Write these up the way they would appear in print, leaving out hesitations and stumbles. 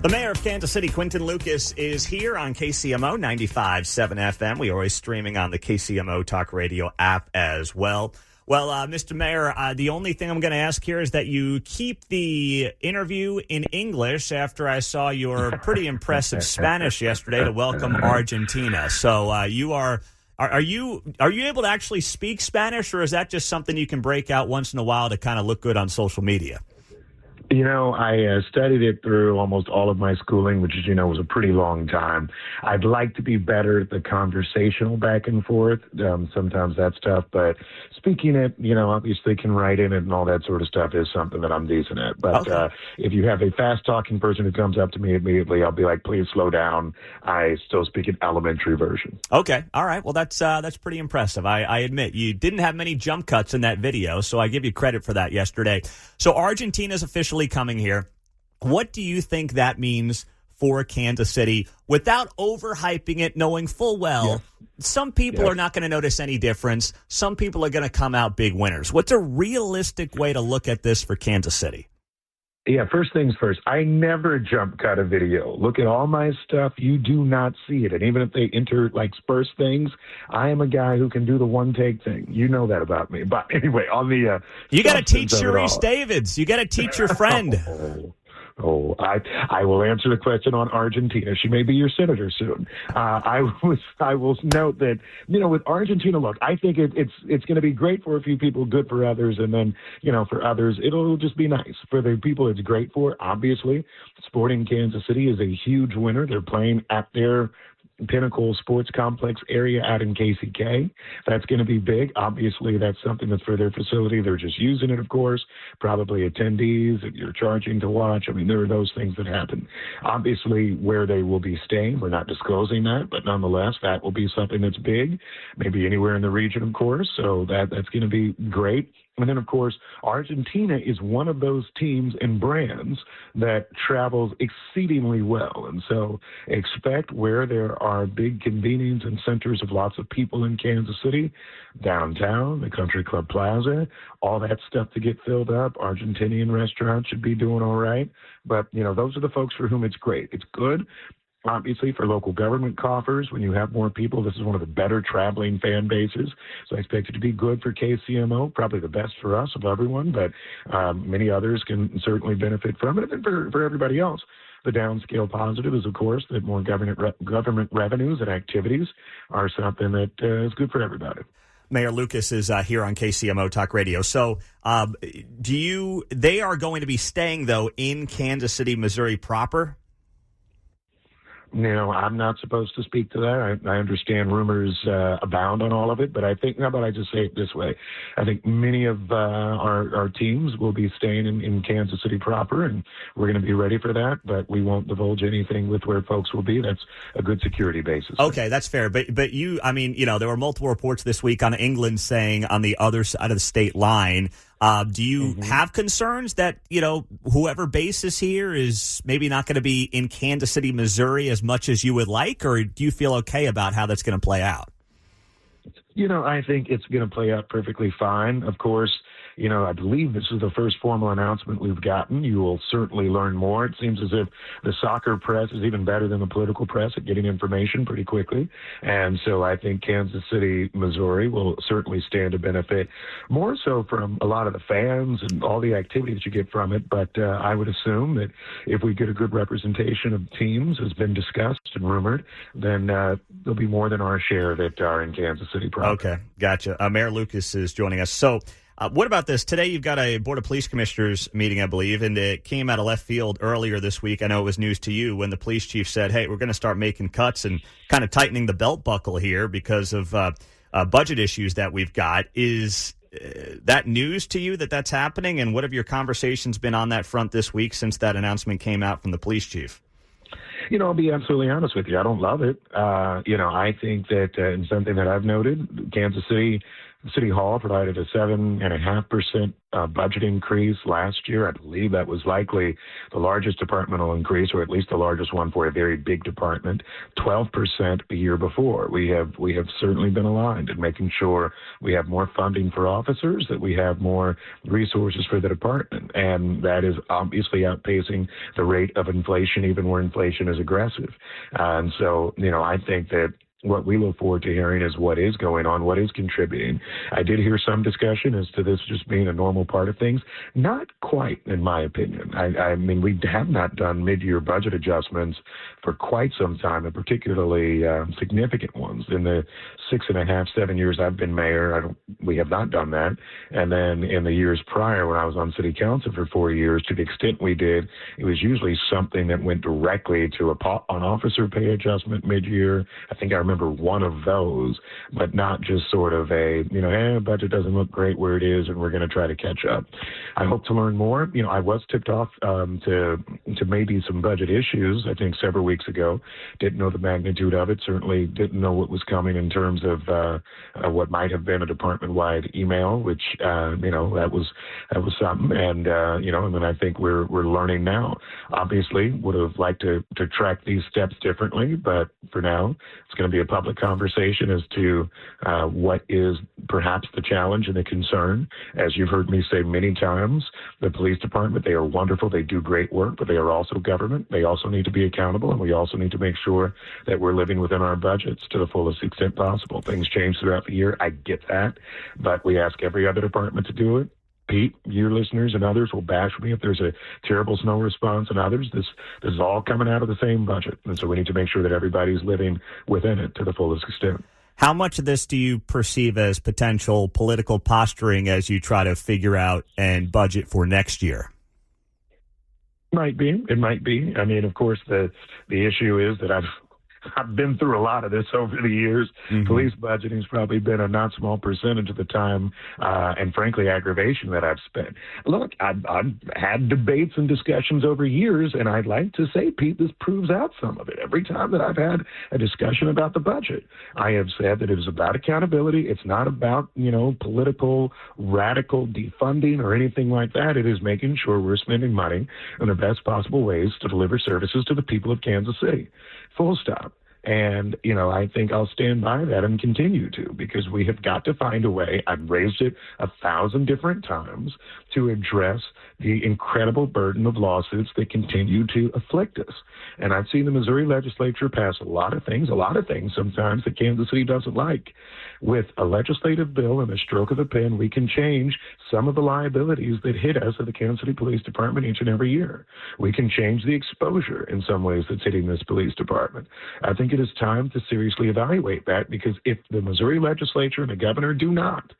The mayor of Kansas City, Quinton Lucas, is here on KCMO 95.7 FM. We are always streaming on the KCMO Talk Radio app as well. Well, Mr. Mayor, the only thing I'm going to ask here is that you keep the interview in English after I saw your pretty impressive Spanish yesterday to welcome Argentina. So you are you able to actually speak Spanish, or is that just something you can break out once in a while to kind of look good on social media? You know, I studied it through almost all of my schooling, which, as you know, was a pretty long time. I'd like to be better at the conversational back and forth. Sometimes that's tough, but speaking it, you know, obviously can write in it and all that sort of stuff is something that I'm decent at. But okay. If you have a fast-talking person who comes up to me immediately, I'll be like, please slow down. I still speak an elementary version. Okay. All right. Well, that's pretty impressive. I admit you didn't have many jump cuts in that video, so I give you credit for that yesterday. So Argentina's officially coming here. What do you think that means for Kansas City without overhyping it, knowing full well some people are not going to notice any difference. Some people are going to come out big winners. What's a realistic way to look at this for Kansas City? Yeah, first things first, I never jump cut a video. Look at all my stuff. You do not see it. And even if they intersperse things, I am a guy who can do the one-take thing. You know that about me. But anyway, on the you got to teach Sharice Davids. You got to teach your friend. I will answer the question on Argentina. She may be your senator soon. I will note that, you know, with Argentina, look, I think it's going to be great for a few people, good for others, and then, you know, for others, it'll just be nice. For the people it's great for, obviously, Sporting Kansas City is a huge winner. They're playing at their Pinnacle Sports Complex area out in KCK. That's going to be big. Obviously, that's something that's for their facility. They're just using it, of course. Probably attendees that you're charging to watch. I mean, there are those things that happen. Obviously, where they will be staying, we're not disclosing that, but nonetheless, that will be something that's big. Maybe anywhere in the region, of course. So that's going to be great. And then, of course, Argentina is one of those teams and brands that travels exceedingly well. And so expect where there are big convenience and centers of lots of people in Kansas City, downtown, the Country Club Plaza, all that stuff to get filled up. Argentinian restaurants should be doing all right. But, you know, those are the folks for whom it's great. It's good. Obviously, for local government coffers, when you have more people, this is one of the better traveling fan bases. So I expect it to be good for KCMO, probably the best for us of everyone, but many others can certainly benefit from it. And for everybody else, the downscale positive is, of course, that more government revenues and activities are something that is good for everybody. Mayor Lucas is here on KCMO Talk Radio. So they are going to be staying, though, in Kansas City, Missouri proper? You know, I'm not supposed to speak to that. I understand rumors abound on all of it, but I think, how about I just say it this way? I think many of our teams will be staying in Kansas City proper, and we're going to be ready for that, but we won't divulge anything with where folks will be. That's a good security basis. Okay, that's fair. But you, I mean, you know, there were multiple reports this week on England saying on the other side of the state line. Do you have concerns that, you know, whoever base is here is maybe not going to be in Kansas City, Missouri as much as you would like, or do you feel okay about how that's going to play out? You know, I think it's going to play out perfectly fine. Of course, you know, I believe this is the first formal announcement we've gotten. You will certainly learn more. It seems as if the soccer press is even better than the political press at getting information pretty quickly. And so I think Kansas City, Missouri will certainly stand to benefit more so from a lot of the fans and all the activity that you get from it. But I would assume that if we get a good representation of teams, as been discussed and rumored, then there'll be more than our share that are in Kansas City proper. Okay, gotcha. Mayor Lucas is joining us. So what about this? Today you've got a Board of Police Commissioners meeting, I believe, and it came out of left field earlier this week. I know it was news to you when the police chief said, hey, we're going to start making cuts and kind of tightening the belt buckle here because of budget issues that we've got. Is that news to you that that's happening? And what have your conversations been on that front this week since that announcement came out from the police chief? You know, I'll be absolutely honest with you. I don't love it. You know, I think that in something that I've noted, Kansas City City Hall provided a 7.5% budget increase last year. I believe that was likely the largest departmental increase, or at least the largest one for a very big department. 12% the year before. We have certainly been aligned in making sure we have more funding for officers, that we have more resources for the department, and that is obviously outpacing the rate of inflation, even where inflation is aggressive. And so, I think that what we look forward to hearing is what is going on, what is contributing. I did hear some discussion as to this just being a normal part of things. Not quite, in my opinion. I mean, we have not done mid-year budget adjustments for quite some time, and particularly significant ones. In the 6.5, 7 years I've been mayor, we have not done that. And then in the years prior, when I was on city council for 4 years, to the extent we did, it was usually something that went directly to an officer pay adjustment mid-year. I think I remember one of those, but not just sort of a, budget doesn't look great where it is and we're going to try to catch up. I hope to learn more. I was tipped off to maybe some budget issues, I think several weeks ago. Didn't know the magnitude of it. Certainly didn't know what was coming in terms of what might have been a department-wide email, which, that was something. And, and then I think we're learning now. Obviously would have liked to track these steps differently, but for now, it's going to be a public conversation as to what is perhaps the challenge and the concern. As you've heard me say many times, the police department, they are wonderful. They do great work, but they are also government. They also need to be accountable, and we also need to make sure that we're living within our budgets to the fullest extent possible. Things change throughout the year. I get that, but we ask every other department to do it. Pete, your listeners and others will bash me if there's a terrible snow response, and others. This is all coming out of the same budget, and so we need to make sure that everybody's living within it to the fullest extent. How much of this do you perceive as potential political posturing as you try to figure out and budget for next year? Might be. It might be. I mean, of course, the issue is that I've been through a lot of this over the years. Mm-hmm. Police budgeting has probably been a not small percentage of the time and, frankly, aggravation that I've spent. Look, I've had debates and discussions over years, and I'd like to say, Pete, this proves out some of it. Every time that I've had a discussion about the budget, I have said that it is about accountability. It's not about, political, radical defunding or anything like that. It is making sure we're spending money in the best possible ways to deliver services to the people of Kansas City. Full stop. And, I think I'll stand by that and continue to, because we have got to find a way. I've raised it 1,000 different times to address the incredible burden of lawsuits that continue to afflict us. And I've seen the Missouri legislature pass a lot of things sometimes that Kansas City doesn't like. With a legislative bill and a stroke of a pen, we can change some of the liabilities that hit us at the Kansas City Police Department each and every year. We can change the exposure in some ways that's hitting this police department. I think it is time to seriously evaluate that, because if the Missouri legislature and the governor do not,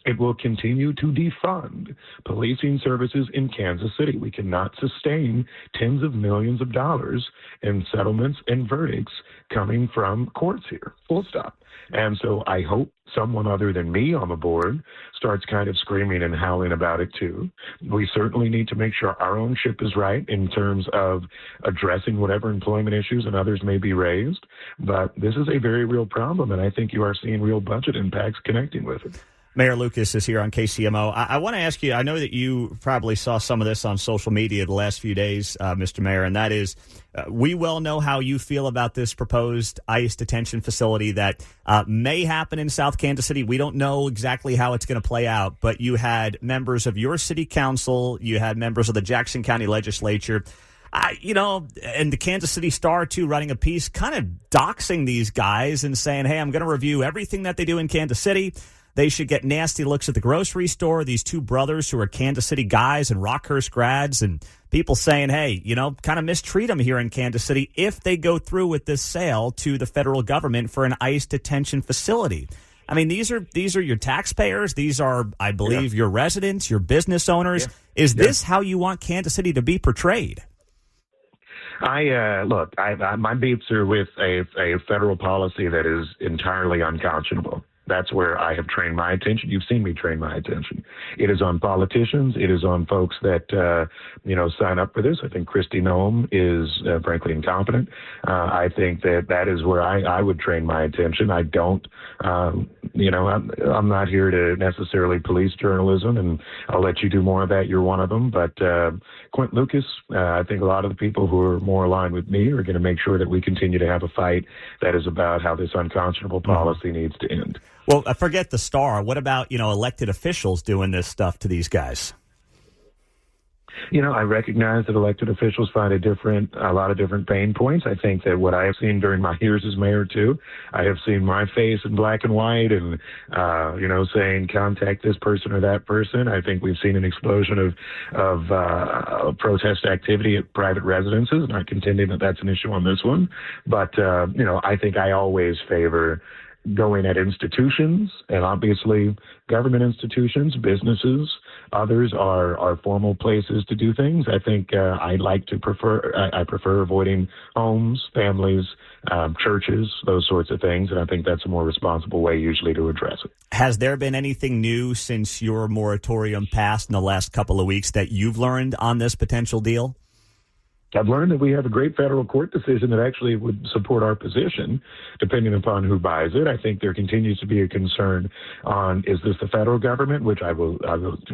it will continue to defund policing services in Kansas City. We cannot sustain tens of millions of dollars in settlements and verdicts coming from courts here, full stop. And so I hope someone other than me on the board starts kind of screaming and howling about it too. We certainly need to make sure our own ship is right in terms of addressing whatever employment issues and others may be raised. But this is a very real problem, and I think you are seeing real budget impacts connecting with it. Mayor Lucas is here on KCMO. I want to ask you, I know that you probably saw some of this on social media the last few days, Mr. Mayor, and that is, we well know how you feel about this proposed ICE detention facility that may happen in South Kansas City. We don't know exactly how it's going to play out, but you had members of your city council, you had members of the Jackson County legislature, and the Kansas City Star, too, writing a piece kind of doxing these guys and saying, hey, I'm going to review everything that they do in Kansas City. They should get nasty looks at the grocery store. These two brothers who are Kansas City guys and Rockhurst grads, and people saying, hey, kind of mistreat them here in Kansas City if they go through with this sale to the federal government for an ICE detention facility. I mean, these are your taxpayers. These are, I believe, your residents, your business owners. Yeah. Is this how you want Kansas City to be portrayed? My beefs are with a federal policy that is entirely unconscionable. That's where I have trained my attention. You've seen me train my attention. It is on politicians. It is on folks that, sign up for this. I think Kristi Noem is, frankly, incompetent. I think that is where I would train my attention. I don't, I'm not here to necessarily police journalism, and I'll let you do more of that. You're one of them. But Quinton Lucas, I think a lot of the people who are more aligned with me are going to make sure that we continue to have a fight that is about how this unconscionable policy needs to end. Well, forget the star. What about, elected officials doing this stuff to these guys? I recognize that elected officials find a lot of different pain points. I think that what I have seen during my years as mayor, too, I have seen my face in black and white and, saying contact this person or that person. I think we've seen an explosion of protest activity at private residences, not contending that that's an issue on this one. But, I think I always favor going at institutions, and obviously government institutions, businesses, others are formal places to do things. I think I prefer avoiding homes, families, churches, those sorts of things, and I think that's a more responsible way usually to address it. Has there been anything new since your moratorium passed in the last couple of weeks that you've learned on this potential deal? I've learned that we have a great federal court decision that actually would support our position, depending upon who buys it. I think there continues to be a concern on, is this the federal government, which I will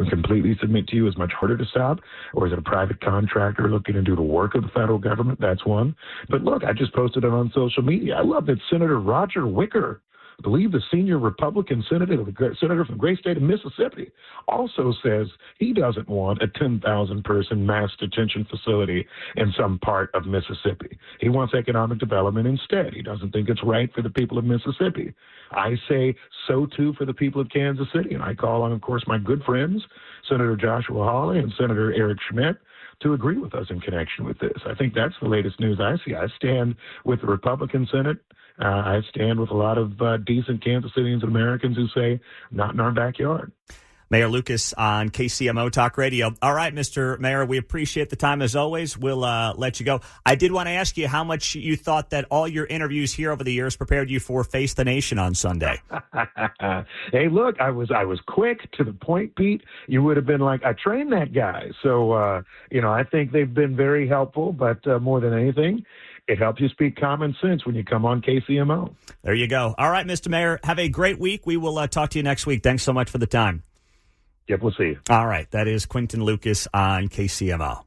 completely submit to you is much harder to stop, or is it a private contractor looking to do the work of the federal government? That's one. But look, I just posted it on social media. I love that Senator Roger Wicker, I believe the senior Republican senator from the great state of Mississippi, also says he doesn't want a 10,000-person mass detention facility in some part of Mississippi. He wants economic development instead. He doesn't think it's right for the people of Mississippi. I say so, too, for the people of Kansas City. And I call on, of course, my good friends, Senator Joshua Hawley and Senator Eric Schmidt, to agree with us in connection with this. I think that's the latest news I see. I stand with the Republican Senate. I stand with a lot of decent Kansas Cityans and Americans who say, not in our backyard. Mayor Lucas on KCMO Talk Radio. All right, Mr. Mayor, we appreciate the time as always. We'll let you go. I did want to ask you how much you thought that all your interviews here over the years prepared you for Face the Nation on Sunday. Hey, look, I was quick to the point, Pete. You would have been like, I trained that guy. So, I think they've been very helpful, but more than anything, it helps you speak common sense when you come on KCMO. There you go. All right, Mr. Mayor, have a great week. We will talk to you next week. Thanks so much for the time. Yep, we'll see you. All right, that is Quinton Lucas on KCMO.